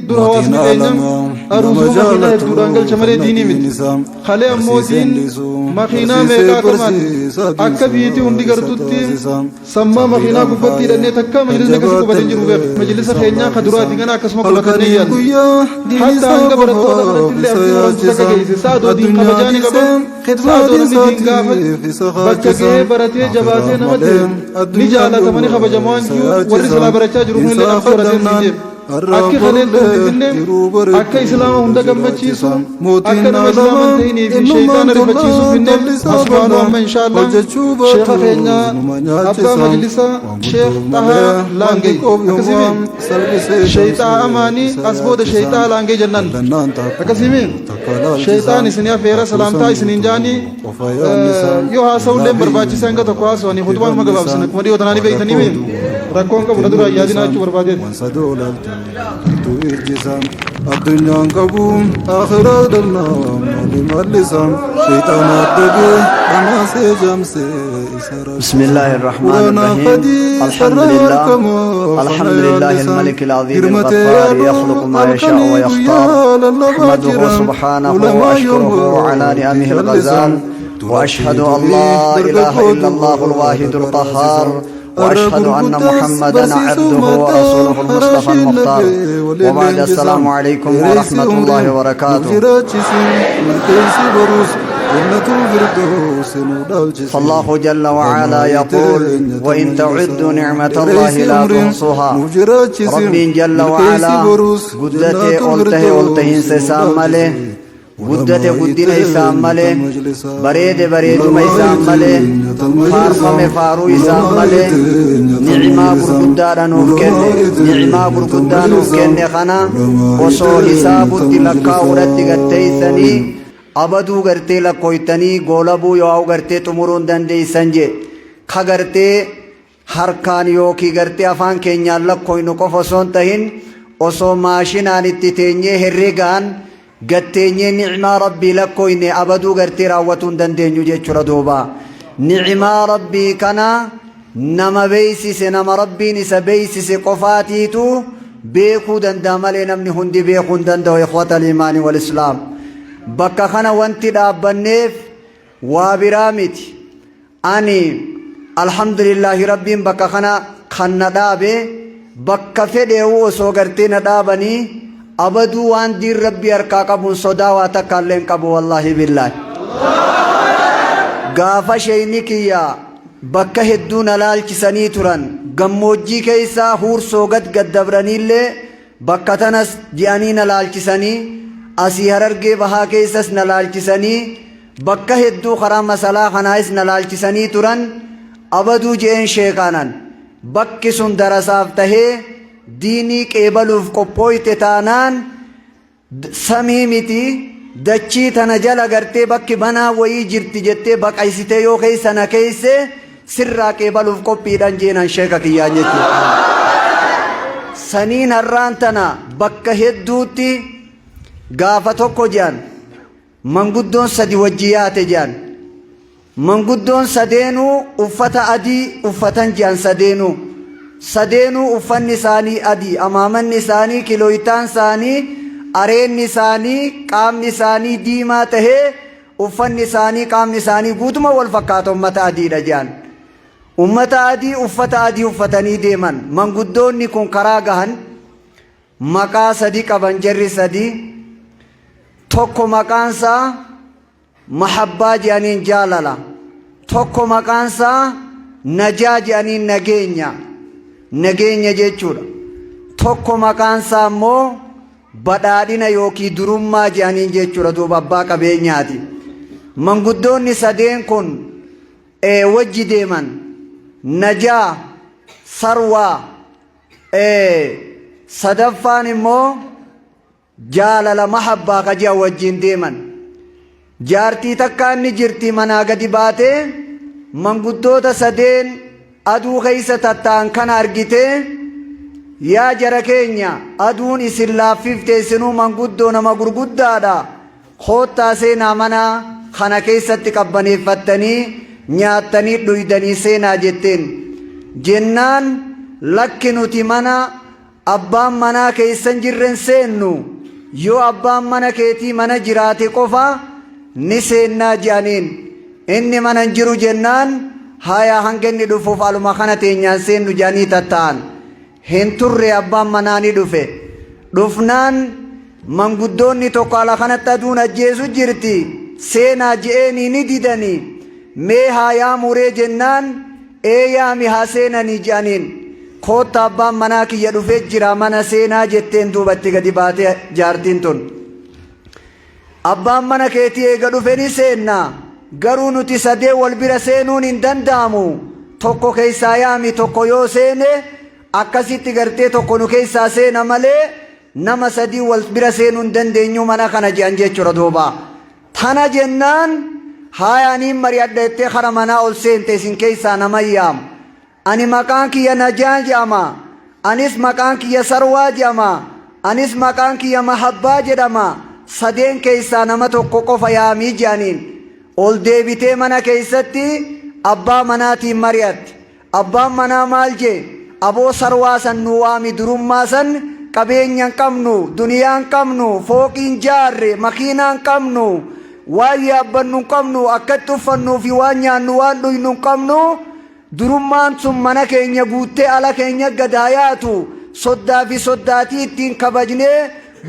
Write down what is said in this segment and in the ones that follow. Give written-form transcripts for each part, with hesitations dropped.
دور هواس مكينم أروزو مخينا يدوران قل شمالي ديني مد خالي أمو دين مخينا ميقا كمان أكا بيتي هندي قرطوتي سمما مخينا قبطي لأني تكا مجلس نكسي قبطين جروب مجلس خينيا خدرات دينا كسما قلقني حتى أنك برطوة اللي أبدي ورسولك جيسي سادو دين قبجاني قبل سادو نمي دين قافت بچه براتي جباسي نمت نجالة تمني خبجمان كيو ورسلا برچا جروب اللي أفضل رسول أكي خلين تنم أكي إسلام هندا قمتشيسو أكي نم إسلام تيني في شيطان رفتشيسو في النم أسبحانه وما إن شاء الله شيخ خينا أبا مجلسة شيخ طه لانجي أكسيمين شيطان أماني أسبود شيطان لانجي جنان أكسيمين شيطان إسنيا فيرا سلامتا إسنين جاني يوها سولين برباچي سنگا تقواس واني خطبان مقباب سنك مري وطناني بيتني مين ركون کا بندرا یادنا چور بادے تو ارجسام الدنيا قبوم آخرة دلنا مالسام شيطان أدبي أنا سجمس بسم الله الرحمن الرحيم الحمد لله الملك العظيم الغفار يخلق ما يشاء ويختار أحمده سبحانه وأشكره على نعمه الغزال وأشهد أن لا إله إلا الله الواحد القهار وأشهد أن محمدًا عبده ورسوله المصطفى المختار وبعد السلام عليكم ورحمة الله وبركاته فالله جل وعلا يقول وإن تعدوا نعمة الله لا تحصوها ربي جل وعلا قدته أولته سسام ماله قدته قدين إسام ماله بريد ما إسام ماله فارفم فارو إسام ماله نعمة برقدان نوفكن خنا وصو حساب الدلقاء ورد قتيسني أبدو غرتي لقويتني غولبو يواو غرتي تمرون دندي سنجي خغرتي harkaan yookiin gartee afaan keenyaan lakkoynu qofa osoon tahin osoo maashinaan itti teenyee herregaan gatteenyee ni'maa rabbii lakkoyne abaduu gartee raawwatuu hin dandeenyu jechuudha duuba ni'maa rabbii kana nama beeksise nama rabbiin isa beeksise qofaatiitu beekuu danda'a malee namni hundi beekuu hin danda'u ikhwata al-iimaani wal islaam bakka kana wanti dhaabbanneef waa biraa miti ani alhamdulillahi rabbiin bakka kana kan na dhaabe bakka fedheewu osoo gartee na dhaabanii abaduu waan diin rabbii harkaa qabuun sodaa waa takka illee hin qabu wallaahi billaahi gaafa sheyni kiyya bakka hedduu na laalchisanii turan gammoojjii keessaa huursoo gad dabraniillee bakka tanas ji'anii na laalchisanii asii Harargee bahaa keessas na laalchisanii bakka hedduu karaa masalaa kanaas na laalchisanii turan abaduu jeen sheekanan bakki sun darasaaf tahee diinii qeebaluuf qophooyte taanaan samii miti dachii tana jala gartee bakki banaa wayii jirti jettee baqaysitee yoo keessa na keesse sirraa qeebaluuf qophiidhan jeenan sheeka kiyyaan jechuudha saniin har'aan tana bakka hedduutti gaafa tokko jaan manguddoon sadi wajji yaate jaan manguddoon sadeenuu uffata adii uffatan jaan sadeenuu uffanni isaanii adii amaamanni isaanii kilooyitaan isaanii areenni isaanii qaamni isaanii diimaa tahee uffanni isaanii qaamni isaanii guutuma wal fakkaata ummata adiidha jaan ummata adii uffata adii uffatanii deeman manguddoonni kun karaa gahan maqaa sadii qaban jarri sadii tokko maqaansaa mahabbaa jedhaniin jaalala tokko maqaansaa najaa jedhaniin nageenya jechuudha tokko maqaansaa immoo badhaadhina yookiin durummaa jedhaniin jechuudha duuba abbaa qabeenyaati manguddoonni sadeen kun wajji deeman najaa sarwaa sadaffaan immoo jaalala mahabbaa kajaa wajjin deeman jaartii takka inni jirti manaa gadi baatee manguddoota sadeen aduu keessa tattaan kana argitee yaa jara keenya aduun isin laaffifte isinuu manguddoo nama gurguddaadha koottaa seenaa manaa kana keessatti qabbaneeffattanii nyaattanii dhuydanii seenaa jetteen jennaan lakki nuti mana abbaan manaa keessan jirren seennu yoo abbaan mana keetii mana jiraate qofa ni seennaa jedhaniin inni mana hin jiru jennaan haya hanga inni dhufuuf aluma kana teenyaan seennu jedhanii tatta'an hin turre abbaan manaa ni dhufe dhufnaan manguddoonni tokko ala kanatti aduun ajjeesu jirti seenaa je'eenii ni didanii mee hayaa muree jennaan eeyaami haa seenanii jedhaniin kootta abbaan manaa kiyya dhufee jira mana seenaa jetteen duubatti gadi baatee jaartiin tun abbaan mana keetii eega dhufe ni seennaa garuu nuti sadee wal bira seenuun hin danda'amu tokko keessaa yaami tokko yoo seene akkasitti gartee tokko nu keessaa seena malee nama sadii wal bira seenuu hin dandeenyu mana kana jedhan jechuudha duuba tana jennaan hayaaniin mari'adha jettee kara manaa ol seente isin keessaa nama yaamu ani maqaan kiyya Najaa jedhama anis maqaan kiyya Sarwaa jedhama anis maqaan kiyya Mahabbaa jedhama sadeen keessaa nama tokko qofa yaamii jedhaniin ol deebitee mana keessatti abbaa manaatiin mari'atti abbaan manaa maal jee aboo Sarwaa san nu waami durummaa san qabeenya hin qabnu duniyaa hin qabnu fooqiin jaarre makiinaa hin qabnu waan yaabbannu hin qabnu akkatti uffannuu fi waan nyaannu waan dhuynu hin qabnu durummaan sun mana keenya guuttee ala keenya gadaayaatu soddaa fi soddaatii ittiin kabajnee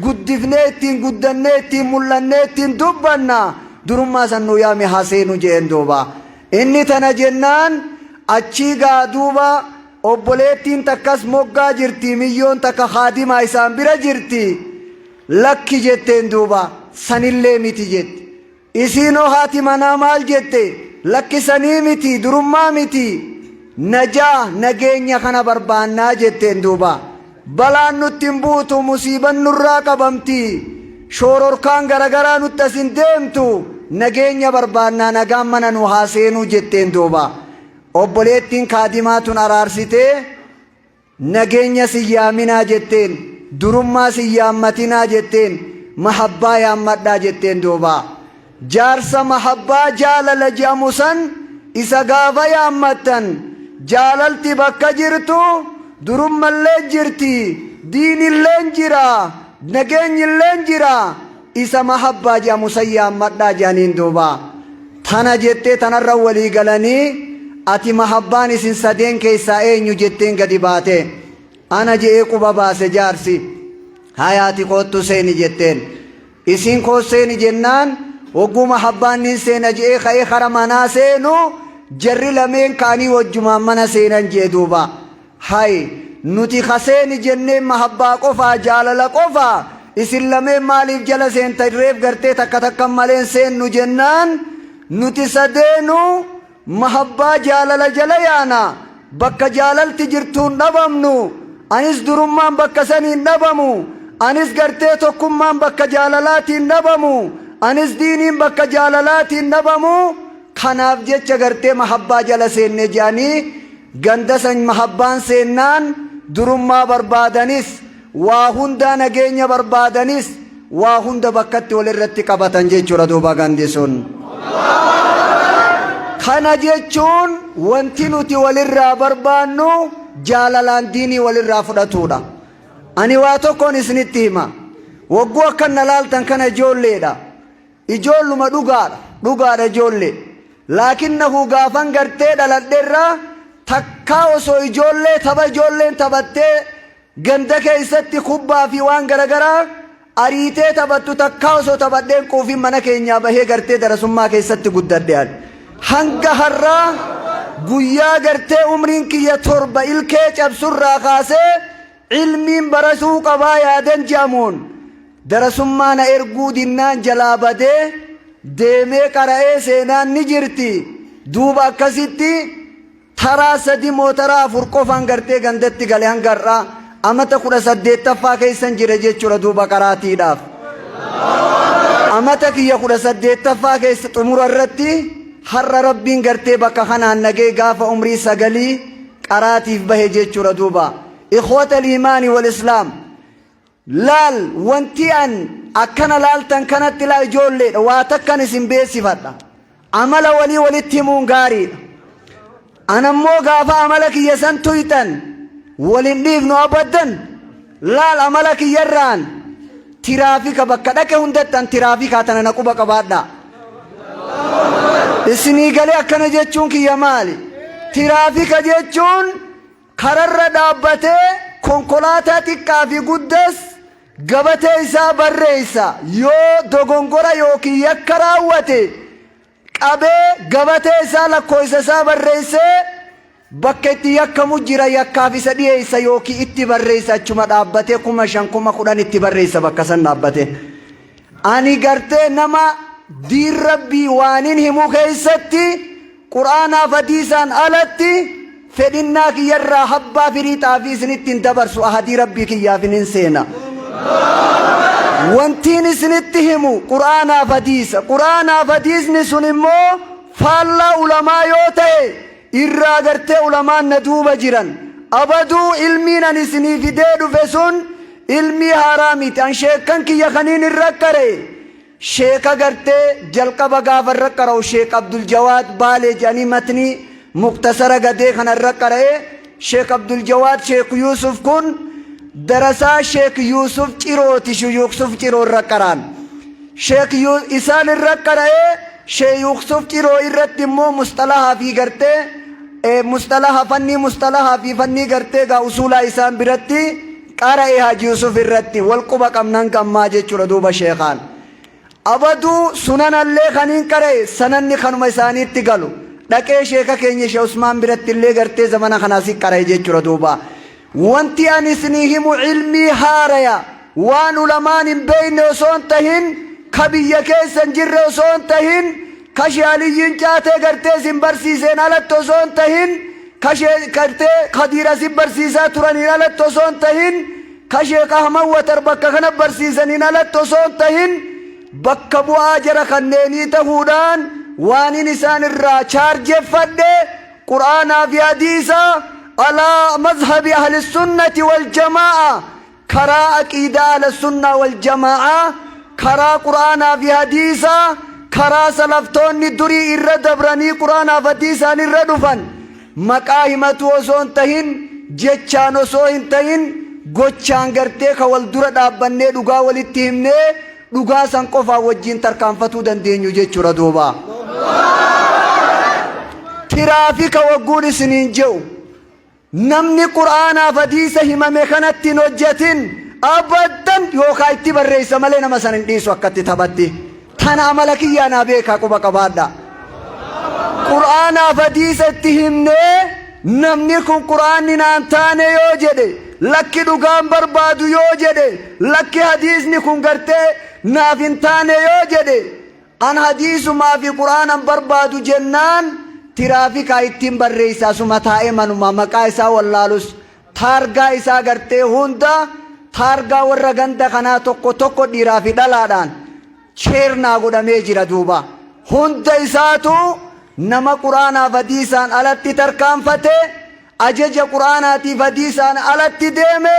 guddifnee ittiin guddannee ittiin mul'annee ittiin dubbanna durummaa san nu yaame haseenu jeen duuba inni tana jennaan achii gaa duuba obboleettiin takkas moggaa jirti miyyoon takka haadimaa isaan bira jirti lakki jetteen duuba sanillee miti jetti isiinoo haati manaa maal jette lakkisanii miti durummaa miti Najaa nageenya kana barbaannaa jetteen duuba balaan nutti hin buutu musiiban nurraa qabamti shoororkaan garagaraa nutti asin deemtu nageenya barbaannaa nagaan mana nu haaseenuu jetteen duuba obboleettiin kaadimaa tun araarsitee nageenya si yaaminaa jetteen durummaa si yaammatinaa jetteen mahabbaa yaammadhaa jetteen duuba jaarsa mahabbaa jaalala jedhamu san isa gaafa yaammattan jaalalti bakka jirtu durummallee jirti diinillee jira nageenyillee jira isa mahabbaa jedhamu san yaammadhaa jedhaniin duuba tana jettee tanarra walii galanii ati mahabbaan isin sadeen keessaa eenyu jetteen gadi baate ana je'ee quba baase jaarsi hayaati koottu seeni jetteen isin koo seeni jennaan hogguu mahabbaan nin seena je'ee ka'ee kara manaa seenu jarri lameen kaanii wajjumaan mana seenan jee duuba hay nuti kaseeni jenneen mahabbaa qofaa jaalala qofaa isin lameen maaliif jala seentarreef gartee takka takkan maleen seennu jennaan nuti sadeenu mahabbaa jaalala jala yaana bakka jaalalti jirtuun dhabamnu anis durummaan bakka saniin dhabamu anis gartee tokkummaan bakka jaalalaatiin dhabamu anis diiniin bakka jaalalaatiin dhabamu kanaaf jecha gartee mahabbaa jala seenne jedhanii ganda san mahabbaan seennaan durummaa barbaadanis waa hunda nageenya barbaadanis waa hunda bakkatti walirratti qabatan jechuudha duuba gandi sun kana jechuun wanti nuti walirraa barbaannu jaalalaan diinii walirraa fudhatuudha ani waa tokkoon isinitti hima wagguu akkan na laaltan kana ijoolleedha ijoolluma dhugaadha ijoollee laakinnahu gaafan gartee dhaladheerraa takkaa osoo ijoollee tapha ijoolleen taphattee ganda keessatti kubbaa fi waan garagaraa ariitee taphattu takkaa osoo taphadheen quufiin mana keenyaa bahee gartee darasummaa keessatti guddadhean hanga har'aa guyyaa gartee umriin kiyya 7 ilkee cabsurraa kaasee ilmiin barasuu qabaa yaadan jedhamuun darasummaa na erguu dinnaan jalaa badee deemee qara'ee seenaan ni jirti duuba akkasitti taraa 3 mootaraa 4 qofaan gartee gandatti gale hanga har'aa amata 18ffaa keessan jira jechuudha duuba qaraatiidhaaf amata kiyya 18ffaa keessa xumura irratti har'a rabbiin gartee bakka kanaan nagee gaafa umrii 9 qaraatiif bahe jechuudha duuba ikhwata al-iimaani wal islaam laal wanti an akkana laaltan kanatti laa ijoolleedha waa takkan isin beessifadha amala walii walitti himuun gaariidha anammoo gaafa amala kiyya san tuytan walin dhiifnu abaddan laal amala kiyyarraan tiraafika bakka dhaqe hundattan tiraafikaa tana na quba qabaadha. Isinii galee akkana jechuun kiyya maali? Tiraafika jechuun kararra dhaabbatee konkolaataa xiqqaa fi guddas gabatee isaa barreessa. Yoo dogongora yookiin yakka raawwate qabee gabatee isaa lakkoofsa isaa barreessee bakka itti yakkamu jira yakkaaf isa dhiyeessa yookiin itti barreessa achuma dhaabbatee 5,000 10,000 itti barreessa bakka san dhaabbate. Ani gartee nama diin rabbii waanin himu keessatti quraanaaf hadiisaan alatti fedhinnaa kiyyarraa habbaa firiixaa fi isinitti hin dabarsu ahadii rabbii kiyyaaf hin seena. Wantiin isinitti himu quraanaaf hadiisa. Quraanaaf hadiisni sun immoo faallaa ulamaa yoo ta'e irraa gartee ulamaan na duuba jiran. Abaduu ilmiin an isinii fidee dhufe sun ilmii haaraa miti. An sheekan kiyya kaniin irra qaree. Sheeka gartee jalqaba gaafa irra qara'u Sheek Abdul Jawaad Baalee jedhanii matnii muktasara gadee kana irra qara'ee Sheek Abdul Jawaad Sheek Yuusuf kun darasaa Sheek Yuusuf Cirooti Yuusuf Ciroo irra qaraan. Sheek isaan irra qara'ee Sheek Yuusuf Ciroo irratti immoo mustalahaa fi gartee mustalaha fannii fannii gartee gaa usulaa isaan biratti qara'ee Haji Yuusuf irratti wal quba qabnan gammaa jechuudha duuba sheekaan. Abaduu sunanallee kaniin qara'e sananni kanuma isaaniitti galu dhaqee sheeka keenya Sheek Usmaan biratti illee gartee zamana kanaas qara'e jechuudha duuba. Wanti ani isinii himu ilmii haaraya waan ulamaan hin beekne osoo hin tahin ka biyya keessa hin jirre osoo hin tahin ka Sheek Aliyyiin caatee gartee isin barsiiseen alatti osoo hin tahin ka Sheek gartee Kadiira isin barsiisaa turaniin alatti osoo hin tahin ka Sheek Ahmad Watar bakka kana barsiisaniin alatti osoo hin tahin bakka bu'aa jara kanneenii ta'uudhaan waanin isaan irraa chaarjeffadhe quraanaa fi hadiisa alaa mazhabi ahli sunnati wal jamaa'a karaa aqiidaa ahli sunnaa wal jamaa'a karaa quraanaa fi hadiisa karaa salaftoonni durii irra dabranii quraanaa fi hadiisaan irra dhufan maqaa himatu osoo hin tahin jechaan osoo hin tahin gochaan gartee ka wal dura dhaabbannee dhugaa walitti himnee dhugaa san qofaa wajjin tarkaanfatuu dandeenyu jechuudha duuba. Tiraafika wagguun isiniin je'u namni quraanaaf hadiisa himame kanatti hin hojjetin abaddan yookaan itti barreessa malee nama san hin dhiisu akkatti taphatti. Tana amala kiyyaa naa beekaa quba qabaadha. Quraanaaf hadiisa itti himnee namni kun quraanni naan taane yoo jedhe lakki dhugaan barbaadu yoo jedhe lakki hadiisni kun gartee naaf hin taane yoo jedhe an hadiisumaa fi quraanan barbaadu jennaan tiraafikaa ittiin barreessaa suma taa'ee manuma maqaa isaa wallaalus taargaa isaa gartee hunda taargaa warra ganda kanaa tokko tokko dhiiraa fi dhalaadhaan cheernaa godhamee jira duuba hunda isaatu nama quraanaaf hadiisaan alatti tarkaanfate ajaja quraanaatiif hadiisaan alatti deeme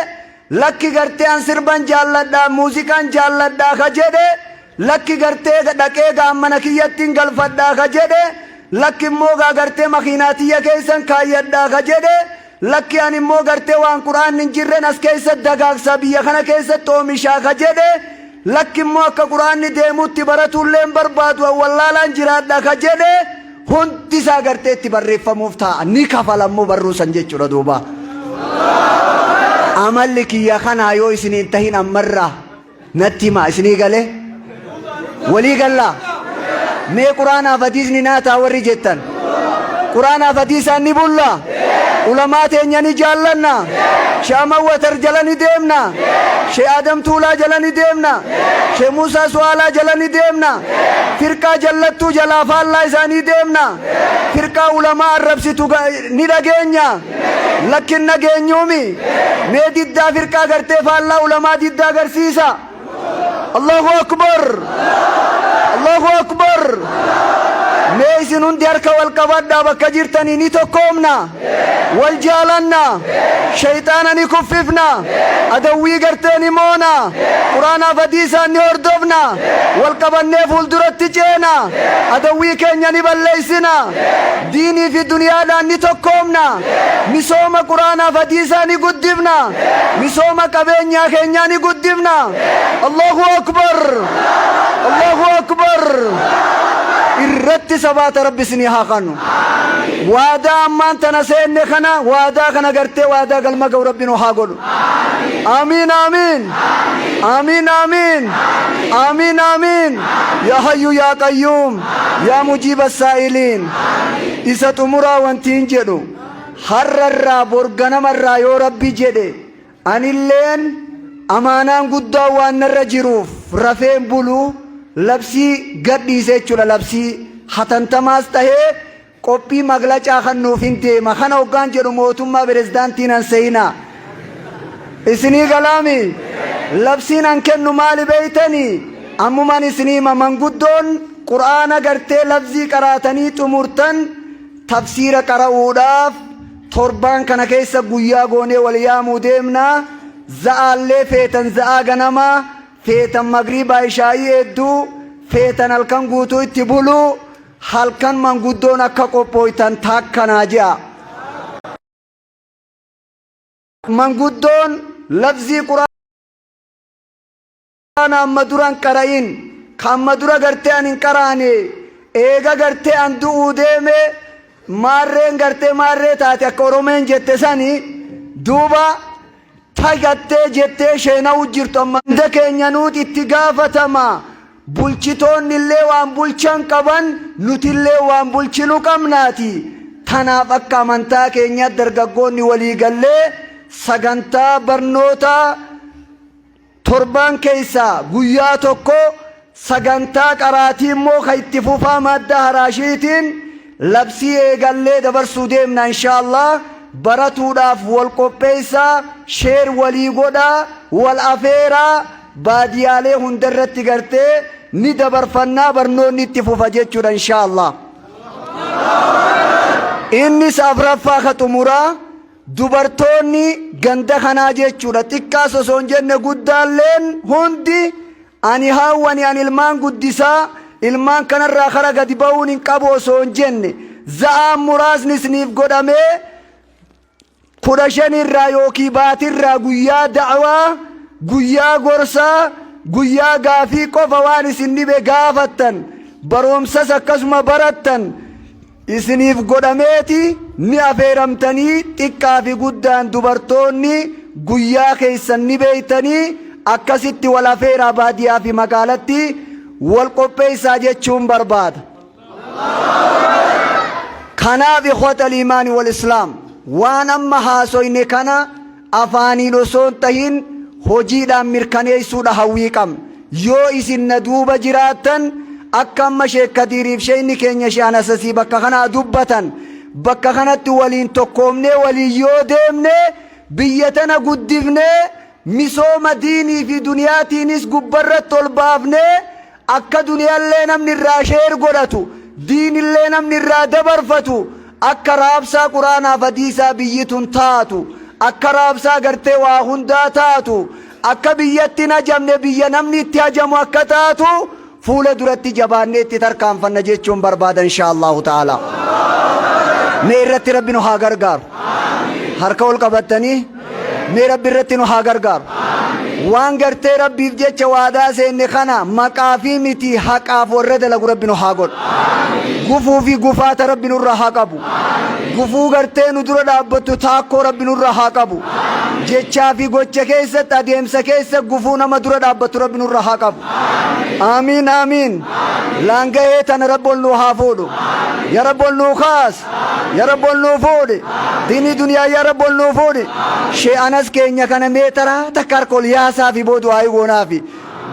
lakki gartee an sirban jaalladhaa muuziqaan jaalladhaa ka jedhe lakki gartee dhaqee gaammana kiyyattiin galfadhaa ka jedhe lakki immoo gartee makiinaatiyya keessan kaayyadhaa ka jedhe lakki an immoo gartee waan quraan hin jirren as keessa dagaagsa biyya kana keessatti oomishaa ka jedhe lakki immoo akka quraanni deemuutti baratulleen barbaadu wallaalaan jiraadha ka jedhe hundi isaa gartee itti barreeffamuuf ta'a ni kafalammoo barruusan jechuudha duuba. Amalli kiyya kanaa yoo isiniin tahin ammarraa natti himaa isinii galee walii gallaa mee quraanaaf hadiisni naataa warri jettan quraanaaf hadiisaan ni bulla ulamaa teenya ni jaallanna Sheek Ahmad Watar jala ni deemna Sheek Adam Tuulaa jala ni deemna Sheek Muusaa Suwaalaa jala ni deemna firqaa jallattuu jalaa faallaa isaanii deemna firqaa ulamaa arrabsitu ni dhageenya lakkin nageenyuumi mee diddaa firqaa gartee faallaa ulamaa diddaa agarsiisa Allahu akbar Allahu akbar mee isin hundi harka wal qabadhaa bakka jirtanii ni tokkoomna wal jaalanna shayxaana ni kuffifna adawwii gartee ni moona quraanaa fi hadiisaan ni hordofna wal qabannee fuulduratti ceena adawwii keenya ni balleessina diinii fi duniyaadhaan ni tokkoomna misooma quraanaa fi hadiisaa ni guddifna misooma qabeenyaa keenyaa ni guddifna Allahu akbar Allahu akbar irratti sabaata rabbi isinii haa kennu waadaa ammaan tana seenne kana waadaa kana gartee waadaa galma ga'u rabbi nu haa godhu amiin amiin amiin amiin amiin amiin yaa hayyu yaa qayyuum yaa mujiiba saa'iliin isa xumuraa wantiin jedhu har'arraa borganamarraa yoo rabbi jedhe anilleen amaanaan guddaa waan narra jiruuf rafeen buluu labsii gadhiisee jechuudha labsii hatantamaas tahee qophii maglacaa kan nuuf hin deema kana hoggaan jedhu mootummaa pirezidaantiin an seeyinaa isinii galaami labsiin an kennu maali beeytanii ammumaan isinii manguddoon qur'aana gartee labsii qaraatanii xumurtan tafsiira qara'uudhaaf torbaan kana keessa guyyaa goonee wal yaamuu deemnaa za'aallee feetan za'aa ganamaa feetan magriibaa ishaayii hedduu feetan halkan guutuu itti buluu halkan manguddoon akka qophooytan taakkanaa je'a manguddoon labzii quraana amma duran qara'in ka amma dura gartee an hin qaraane eega gartee an du'uu deeme maarreen gartee maarree taate akka oromeen jette sani duuba tagattee jettee sheena'u jirtu amma hunda keenya nuti itti gaafatama bulchitoonni illee waan bulchan qaban nuti illee waan bulchinu qabnaati tanaaf akka amantaa keenya dargaggoonni walii gallee sagantaa barnoota torban keessa guyyaa tokko sagantaa qaraatii immoo ka itti fufaa madda haraashiitiin labsii eegallee dabarsuu deemna inshaallah baratuudhaaf wal qopheessaa sheer walii godhaa wal afeeraa baadiyaalee hundarratti gartee ni dabarfannaa barnoonni itti fufa jechuudha inshaallah inni afraffaa ka xumuraa dubartoonni ganda kanaa jechuudha xiqqaa osoo hin jenne guddaalleen hundi ani haawwani an ilmaan guddisaa ilmaan kanarraa kara gadi ba'uun hin qabu osoo hin jenne za'aan muraasni isiniif godhamee 15 irraa yookiin baatirraa guyyaa da'waa guyyaa gorsaa guyyaa gaafii qofa waan isin dhibe gaafattan baroomsas akkasuma barattan isiniif godhameeti ni afeeramtanii xiqqaa fi guddaan dubartoonni guyyaa keessan ni beeytanii akkasitti wal afeeraa baadiyaa fi magaalatti wal qopheessaa jechuun barbaada kanaaf ikhwatal iimaani wal islaam waan amma haasoyne kana afaaniin osoo hin tahin hojiidhaan mirkaneessuudha hawwii qabna yoo isin na duuba jiraattan akka amma Sheek Kadiiriif sheeyni keenya shaanasasii bakka kanaa dubbatan bakka kanatti waliin tokkoomnee waliin yoo deemne biyya tana guddifnee misooma diinii fi duniyaatiinis gubbarratti ol baafnee akka duniyaallee namni irraa sheer godhatu diinillee namni irraa dabarfatu akka raabsaa quraanaa fi hadiisaa biyyitun taatu akka raabsaa gartee waa hundaa taatu akka biyyatti najamne biyya namni itti hajamu akka taatu fuula duratti jabaannee itti tarkaanfanna jechuun barbaada inshaallahu ta'ala mee irratti rabbi nu haa gargaaru harka ol qabattanii mee rabbi irratti nu haa gargaaru waan gartee rabbiif jecha waadaa seenne kana maqaa fi miti haqaaf warra dalagu rabbi nu haa godhu gufuu fi gufaata rabbi nurra haa qabu gufuu gartee nu dura dhaabbattu taakkoo rabbi nurra haa qabu jechaa fi gocha keessatti adeemsa keessa gufuu nama dura dhaabbattu rabbi nurra haa qabu amiin amiin laangahee tana rabbi ol nu haa fuudhu ya rabbi ol nuu kaas ya rabbi ol nuu fuudhi diinii duniyaa ya rabbi ol nuu fuudhi shee anas keenya kana meetaraa takka harka ol yaasaa fi boodu haa goonaa fi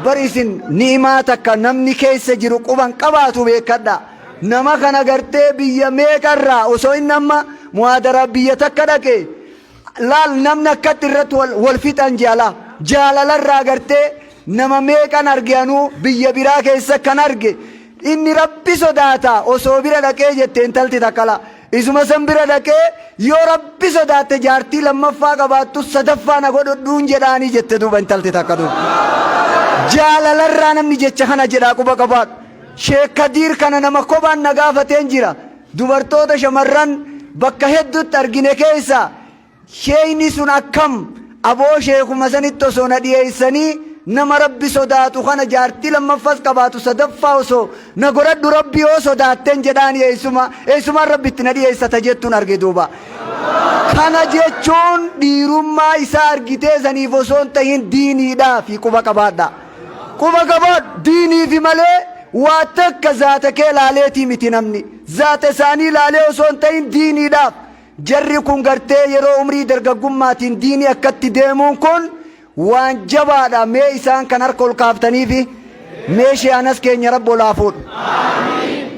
bari isin ni'imaa takka namni keessa jiru quban qabaatu beekadha nama kana gartee biyya meeqarraa osoo inni amma muhaadara biyya takka dhaqe laal namni akkatti irratti wal fixan jaalalarraa gartee nama meeqan argeanuu biyya biraa keessa kan arge inni rabbi sodaata osoo bira dhaqee jette intalti takkala isuma san bira dhaqee yoo rabbi sodaate jaartii lammaffaa qabaattu sadaffaa na godhodhuun jedhaanii jette duuba intalti takka duuba jaalalarraa namni jecha kana jedhaa quba qabaadhu Sheek Kadiir kana nama kophaan na gaafateen jira dubartoota shamarran bakka hedduutti argine keessa sheeyni sun akkam aboo sheekuma sanitti osoo na dhiyeessanii nama rabbi sodaatu kana jaartii lammaffas qabaatu sadaffaa osoo na godhadhu rabbi yoo sodaatteen jedhaan eessumaan rabbitti na dhiyeessata jettuun arge duuba kana jechuun dhiirummaa isaa argitee saniif osoo hin tahin diiniidhaa fi quba qabaadha diinii fi malee waa takka zaata kee laaleetii miti namni zaata isaanii laalee osoo hin tahin diiniidhaaf jarri kun gartee yeroo umrii dargaggummaatiin diinii akkatti deemuun kun waan jabaadha mee isaan kan harka ol kaaftanii fi mee shaanas keenya rabbo laafuun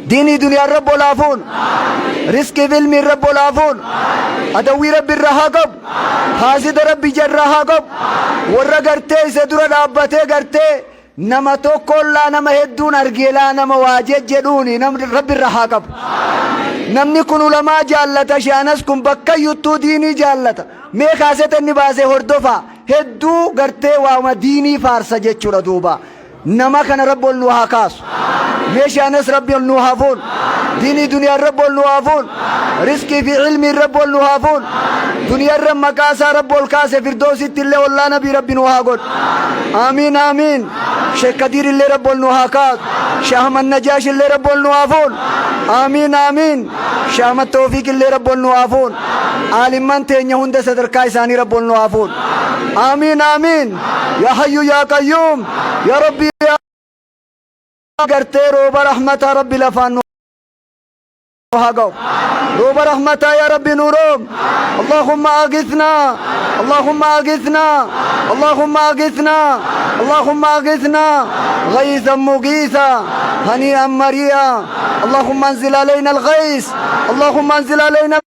diinii duniyaa rabbo laafuun riskii filmii rabbo laafuun adawwii rabbi irra haa qabu haasida rabbi jarra haa qabu warra gartee isa dura dhaabbatee gartee nama tokkollaa nama hedduun argeelaa nama waa jedhuuni rabbi irra haa qabu namni kun ulamaa jaallata shaanas kun bakka yuttuu diinii jaallata mee kaaseta inni baasee hordofa hedduu gartee waama diinii faarsa jechuudha duuba nama kana rabbi ol nu haa kaasu mee shaanas rabbi ol nu haa fuun diinii duniyaa rabbi ol nu haa fuun riskii fi ilmii rabbi ol nu haa fuun duniyaa irra maqaa isaa rabbi ol kaase firdoositti illee ollaa nabii rabbi nu haa godhu amiin amiin Sheek Kadiir illee rabbi ol nu haa kaasu Sheek Ahmad Najaash illee rabbi ol nu haa fuun amiin amiin Sheek Ahmad Tawfiiq illee rabbi ol nu haa fuun aalimman teenya hunda sadarkaa isaanii rabbi ol nu haa fuun amiin amiin yaa hayyu yaa qayyuum yaa rabbi gartee rooba rahmataa rabbi lafaan nu هاجو روب رحمة يا ربي نوروب اللهم أغثنا اللهم أغثنا اللهم أغثنا اللهم أغثنا غيثا مغيثا هنيئا مريئا اللهم انزل علينا الغيث اللهم انزل علينا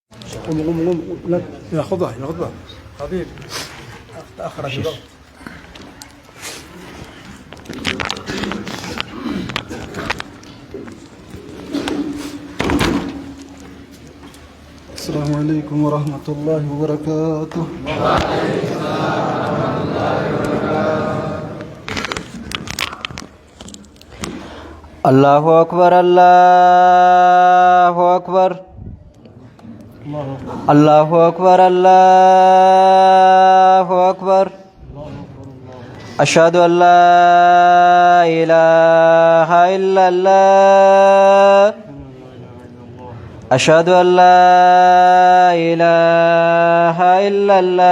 يا خضع حبيب أخرج السلام عليكم ورحمة الله وبركاته. الله أكبر الله أكبر الله أكبر الله أكبر أشهد أن لا إله إلا الله أشهد أن لا إله إلا الله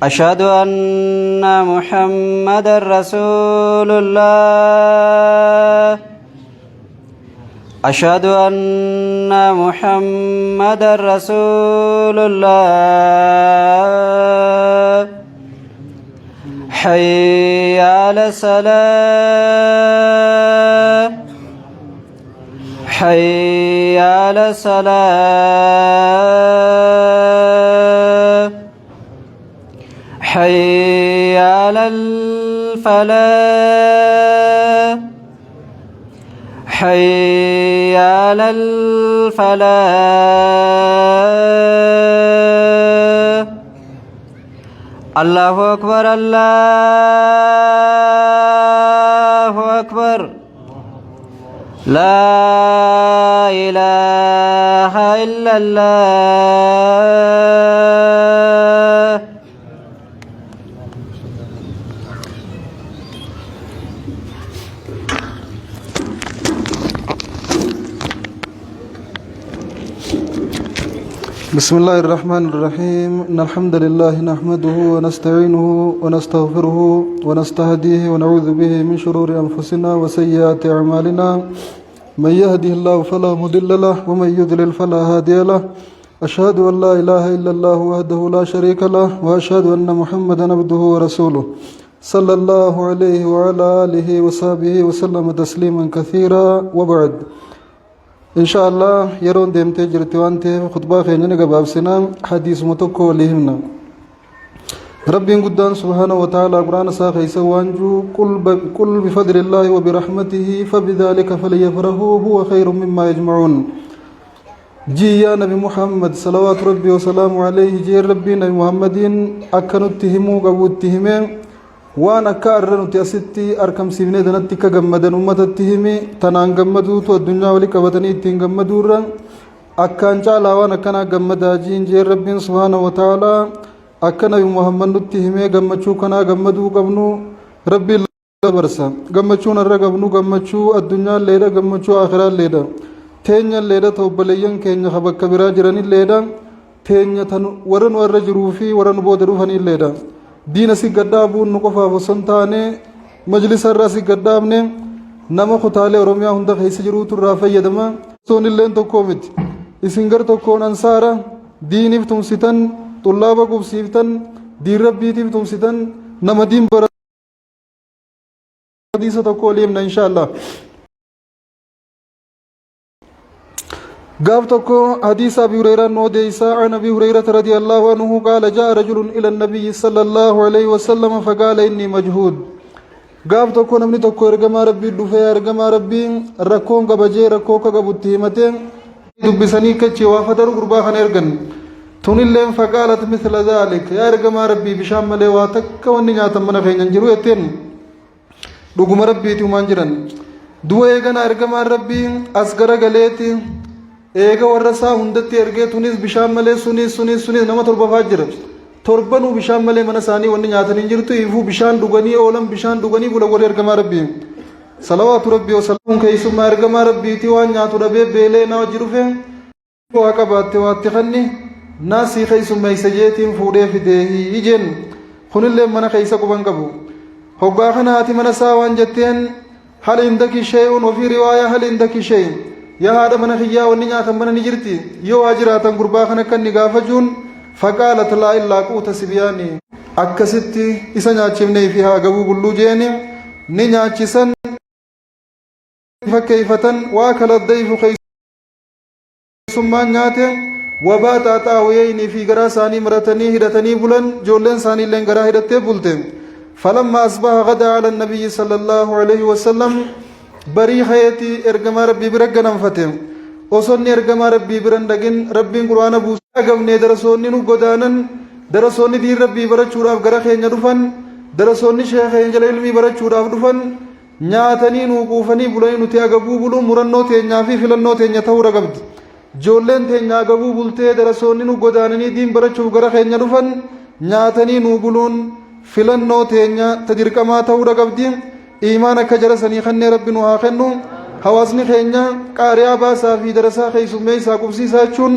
أشهد أن محمد رسول الله أشهد أن محمد رسول الله حي على الصلاة حي على الصلاة حي على الفلاح حي على الفلاح الله أكبر الله أكبر لا إله إلا الله بسم الله الرحمن الرحيم إن الحمد لله نحمده ونستعينه ونستغفره ونستهديه ونعوذ به من شرور أنفسنا وسيئات أعمالنا من يهده الله فلا مضل له ومن يضلل فلا هادي له أشهد أن لا إله إلا الله وحده لا شريك له وأشهد أن محمدا عبده ورسوله صلى الله عليه وعلى آله وصحبه وسلم تسليما كثيرا وبعد إن شاء الله يرون ديمتي جرتي وانتي خطبة خيني نقباب سنام حديث متوكو لهمنا ربي قدان سبحانه وتعالى قرآن ساخي سوانجو قل بفضل الله وبرحمته فبذلك فليفرحوا هو خير مما يجمعون جي يا نبي محمد صلوات ربي وسلامه عليه جي ربي نبي محمد أكنوا اتهموا قبوا اتهمين وان akka arra nuti asitti arkamsiifnee danatti ka gammadan ummatatti himi tanaan gammaduutu addunyaa wali qabatanii ittiin gammaduurra akkaan caalaa waan akkanaa gammadaa jiin jee rabbiin subhaanahu wa ta'aalaa akka nabi muhammad nutti himee gammachuu kanaa gammaduu qabnu rabbiin barsa gammachuun irra qabnu gammachuu addunyaa leedha gammachuu akhiraa leedha teenya leedha tobbaleeyyan keenya ka bakka biraa jiranii leedha teenya tan warra nu irra jiruu fi warra nu booda dhufanii leedha diina si gadhaabuun nu qofaaf osoo hin taane majlisa irraa si gadhaabne nama kutaalee oromiyaa hunda keessa jiruutu irraa fayyadama soon illeen tokkoo miti isin gar tokkoon ansaara diiniif tumsitan xullaaba qubsiiftan diin rabbiitiif tumsitan nama diin bara hadiisa tokko oliimna inshaallah قال تكو حديث أبي هريرة نوديسا عن أبي هريرة رضي الله عنه قال جاء رجل إلى النبي صلى الله عليه وسلم فقال إني مجهود قال تكو نمني تكو إرقما ربي دفع إرقما ربي ركون قبجي ركو قبتهمتين دبساني كتشي وافدر قربا خنيرقن تون اللين فقالت مثل ذلك يا إرقما ربي بشام مليواتك ونياتا من خين ينجرو يتين رقم ربي تمانجرن دو إيقنا إرقما ربي أسقر قليتي eega warra isaa hundatti ergee tunis bishaan malee sunis nama torbaffaa jira torbanuu bishaan malee mana isaanii wanni nyaatan hin jirtu ifuu bishaan dhuganii oolan bishaan dhuganii bula warri ergamaa rabbii salawaatu rabbii wasalaamuun keessummaa ergamaa rabbiitii waan nyaatu dhabee beelee naa wajji dhufe waa qabaatte waatti kanni naasii keessummeeysa jeetiin fuudhee fidee ijeen kunillee mana keessa quban qabu hoggaa kana haati mana isaa waan jetteen hal indaki shay'un ofii riwaayaa hal indaki shay'un yaa haadha mana kiyyaa wanni nyaatan mana ni jirti yoo waa jiraatan gurbaa kana kan ni gaafachuun faqaalat laa illaa quuta sibyaanii akkasitti isa nyaachifnee fi haa gabuu bulluu jeeni ni nyaachisan fakkeeyfatan waa kala dayfu keessummaan nyaate wabaa xaaxaawayeenii fi garaa isaanii maratanii hidhatanii bulan ijoolleen isaanii illeen garaa hidhattee bulte falamma asbaha gadaa ala nabiyyi sallallahu alaihi wasallam barii hayati ergamaa rabbii bira ganamfate osonni ergamaa rabbii biran dhagin rabbiin quraana buusaa agabnee darasoonni nu godaanan darasoonni diin rabbii barachuudhaaf gara keenya dhufan darasoonni sheekha keenya jala ilmii barachuudhaaf dhufan nyaatanii nu quufanii bulanii nuti agabuu buluun murannoo teenyaa fi filannoo teenya ta'uu qabdi ijoolleen teenya agabuu bultee darasoonni nu godaananii diin barachuuf gara keenya dhufan nyaatanii nu buluun filannoo teenya ta dirqamaa ta'uu qabdi إيمان كجرا سني خنّي ربي نوها خنّو حواسني خينّا قارئا باسا في درسا خيسو ميسا قبسي ساچون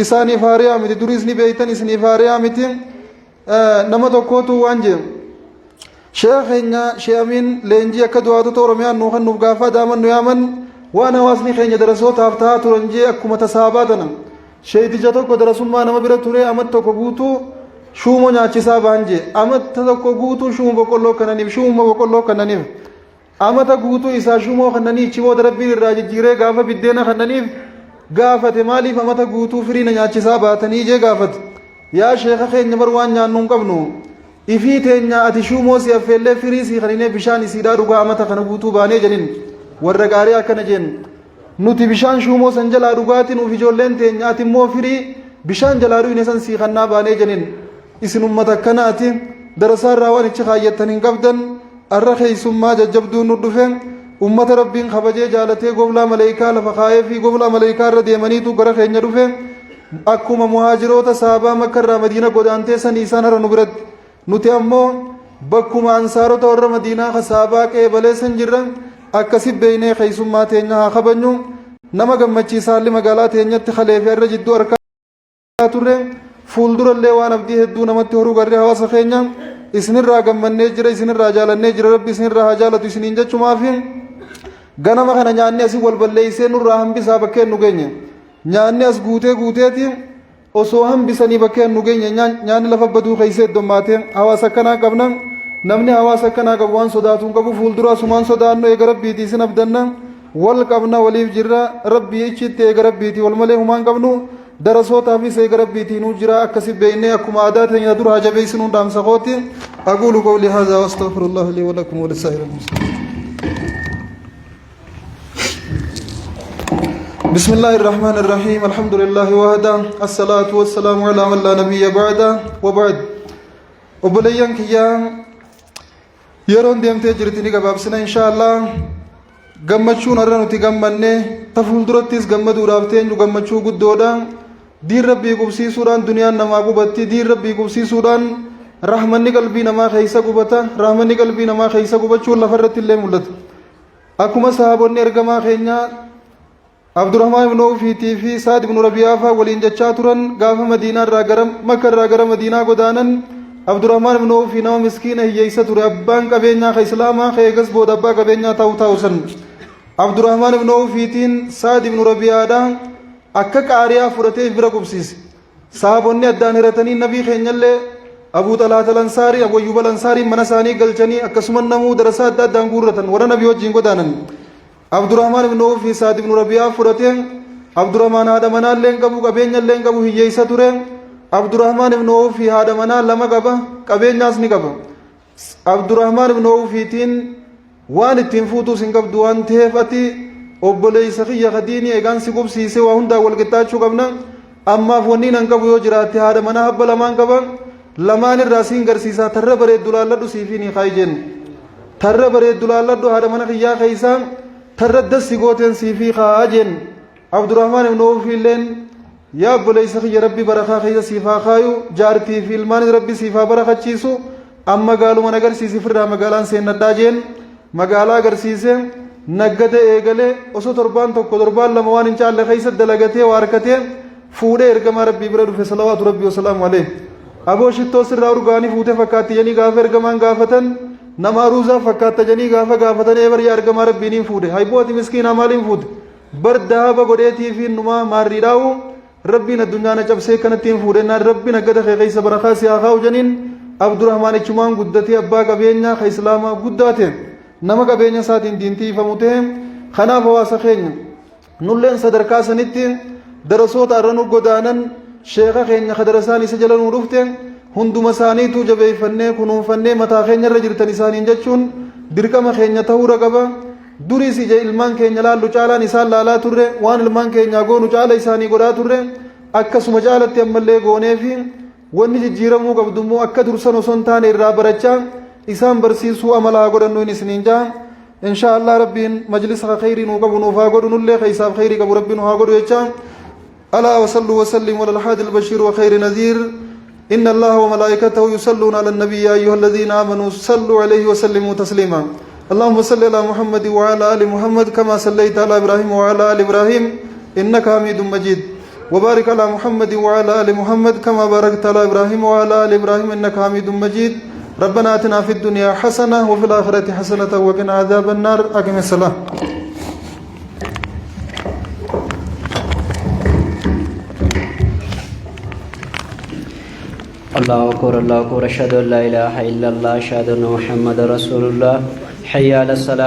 إساني فاريا متي دريسني بيتن إسني فاريا متي نما توكوتو وانجي شيخ خينّا شيامين لينجي أكدواتو تورميان نوخن نوغافا دامن نيامن وانا واسني خينّا درسو تافتها ترنجي أكما تساباتنا شيدي جاتوكو درسوما نما بيرا توري أمت توكو بوتو شومو ناچسا بانجي أمت توكو بوتو شومو بقولو كنانيف شومو بقولو كنانيف amata guutuu isaa shumoo kannanii chibooda rabbiin irraa jijjiiree gaafa biddeena kannaniif gaafate maaliif amata guutuu firiina nyaachisaa baatanii jee gaafate yaa sheeka keenya bar waan nyaannu hin qabnu ifii teenya ati shumoo si affeellee firii si kaninee bishaan isiidhaa dhugaa amata kana guutuu baanee jedhin warra gaarii akkana jeen nuti bishaan shumoo san jalaa dhugaatiin uf ijoolleen teenya ati immoo firii bishaan jalaa dhuyne san sii kannaa baanee jedhin isin ummata akkanaati darasaarraa waan ichi kaayyattan hin qabdan arra keessummaa jajjabduun nu dhufe ummata rabbiin kabajee jaalatee goblaa malaayikaa lafa kaayee fi goblaa malaayikaa irra deemaniitu gara keenya dhufe akkuma muhaajiroota saabaa makka irraa madiina godaantee sanii isaan hara nu biratti nuti ammoo bakkuma ansaarota warra madiinaa ka saabaa qeebalee san jirra akkasi beeynee keessummaa teenya haa kabajnu nama gammachiisaalli magaalaa teenyatti kaleefee irra jidduu arkaa turre fuuldurallee waan abdii hedduu namatti horuu garree hawaasa keenya isinirraa gammannee jira isinirraa jaalannee jira rabbi isinirraa haa jaalatu isiniin jechumaafi ganama kana nyaanni asii wal balleeysee nurraa hambisaa bakkeen nu geenye nyaanni as guuteeti osoo hambisanii bakkeen nu geenye nyaanni lafa baduu keeysee heddommaate hawaasa akkanaa qabna namni hawaasa akkanaa qabu waan sodaatuun qabu fuuldura asumaan sodaannu eega rabbiiti isin abdanna wal qabna waliif jirra rabbii ichitti eega rabbiiti wal malee humaan qabnu درسوتا في سيق ربي تينو جرا أكسب بيني أكما عادات يدرها جبيسنون دام سخوتي أقول قولي هذا واستغفر الله لي ولكم ولسائر المسلمين. بسم الله الرحمن الرحيم الحمد لله وحده الصلاة والسلام على من لا نبي بعده وبعد وبليان كيان يرون ديمتي جرتني قبابسنا إن شاء الله gammachuun har'a nuti gammanne ta fuuldurattis gammaduu dhaabteen gammachuu guddoodhaan diin rabbii qubsiisuudhaan duniyaan namaa qubatti diin rabbii qubsiisuudhaan rahmanni qalbii namaa keessa qubata rahmanni qalbii namaa keessa qubachuun lafarratti illee mul'ata akkuma sahaabonni ergamaa keenya Abdurrahmaan ibn Awfiitii fi Saad ibn Rabi'aa fa'aa waliin jechaa turan gaafa Madiinaarraa gara Makkarraa gara Madiinaa godaanan Abdurrahmaan ibn Awfii nama miskiina hiyyeessa ture abbaan qabeenyaa ka islaamaa ka eegas booda abbaa qabeenyaa ta'uu san Abdurrahmaan ibn Awfiitiin Saad ibn Rabi'aadhaan akka qaariyaa fudhatee bira qubsiise sahaabonni addaan hiratanii nabii keenyallee Abuu Xalhaata Ansaarii Abuu Ayyuub Ansaarii mana isaanii galchanii akkasumas namuu darasaa adda addaan guurratan warra nabii wajjin godaanan Abdurrahmaan ibn Awfii Saad ibn Rabi'aa fudhatee Abdurrahmaan haadha manaallee hin qabu qabeenyallee hin qabu hiyyeessa ture Abdurrahmaan ibn Awfii haadha manaa lama qaba qabeenyaas ni qaba Abdurrahmaan ibn Awfiitiin waan ittiin fuutuus hin qabdu waan ta'eef ati obboleessa kiyya kadiinii eegaan si qubsiise waa hundaa wal qixxaachuu qabna ammaaf wanni nan qabu yoo jiraate haadha manaa habba lamaan qaba lamaan irraa siin garsiisaa tarra bareeddu laalladhu siifii ni kaayi jennu tarra bareeddu laalladhu haadha mana kiyyaa keessaa tarra dassi gooteen siifii kaa'a jennu Abdurrahmaan ibn Awfii illeen yaa obboleessa kiyya rabbi barakaa keessa siifaa kaayu jaartii fi ilmaan rabbi siifaa barakachiisu amma gaaluma agarsiisi firraa magaalaan seennadhaa jennu magaalaa agarsiise naggate eegalee osoo torbaan tokko torbaan lama waan hin caalle keessa dalagatee waa harkatee fuudhee ergamaa rabbii bira dhufe salawaatu rabbii wasalaamu alayhi aboo shittoo sirraa urgaanii fuutee fakkaatti janii gaafa ergamaan gaafatan nama aruusaa fakkaata janii gaafa gaafatan eebar yaa ergamaa rabbiiniin fuudhe haybooti miskiinaa maaliin fuudhe bar daaba godheetii fi numaa maarriidhaa'u rabbiin addunyaa na cabsee kanattiin fuudhennaan rabbiin naggata kee keessa barakaa si haa kaa'u janiin Abdurrahmaan ichumaan guddatee abbaa qabeenyaa ka islaamaa guddaate nama qabeenya isaatiin diintiifamu ta'e kanaaf hawaasa keenya nulleen sadarkaa sanitti darasoota arranu godaanan sheeka keenya kadarasaan isa jala nuu dhufte hunduma isaaniitu jabeeffannee kunuunfannee mataa keenya irra jirtan isaaniin jechuun dirqama keenya ta'uura qaba duriis ija ilmaan keenya laallu caalaan isaan laalaa turre waan ilmaan keenya goonu caala isaanii godhaa turre akkasuma caalatti ammallee goonee fi wanni jijjiiramuu qabdummoo akka dursan osoo hin taane irraa barachaa isaan barsiisuu amalaa godhannuun isiniin jaa insha Allah rabbiin majlisa khayrii nuu qabu nuuf haa godhu nullee keessaaf khayrii qabu rabbiin haa godhu jecha alaa wasallu wasallimu ala alhaadi albashiir wa khayri nadhiir inna allaha wa malaa'ikatahu yusalluna ala an-nabiy ya ayyuha alladhina amanu sallu alayhi wa sallimu taslima اللهم صل على محمد وعلى ال محمد كما صليت على ابراهيم وعلى ال ابراهيم انك حميد مجيد وبارك على محمد وعلى ال محمد كما باركت على ابراهيم وعلى ال ابراهيم انك حميد مجيد ربنا آتنا في الدنيا حسنة وفي الآخرة حسنة وقنا عذاب النار أقم الصلاة الله أكبر الله أكبر أشهد أن لا إله إلا الله أشهد أن محمد رسول الله حي على الصلاة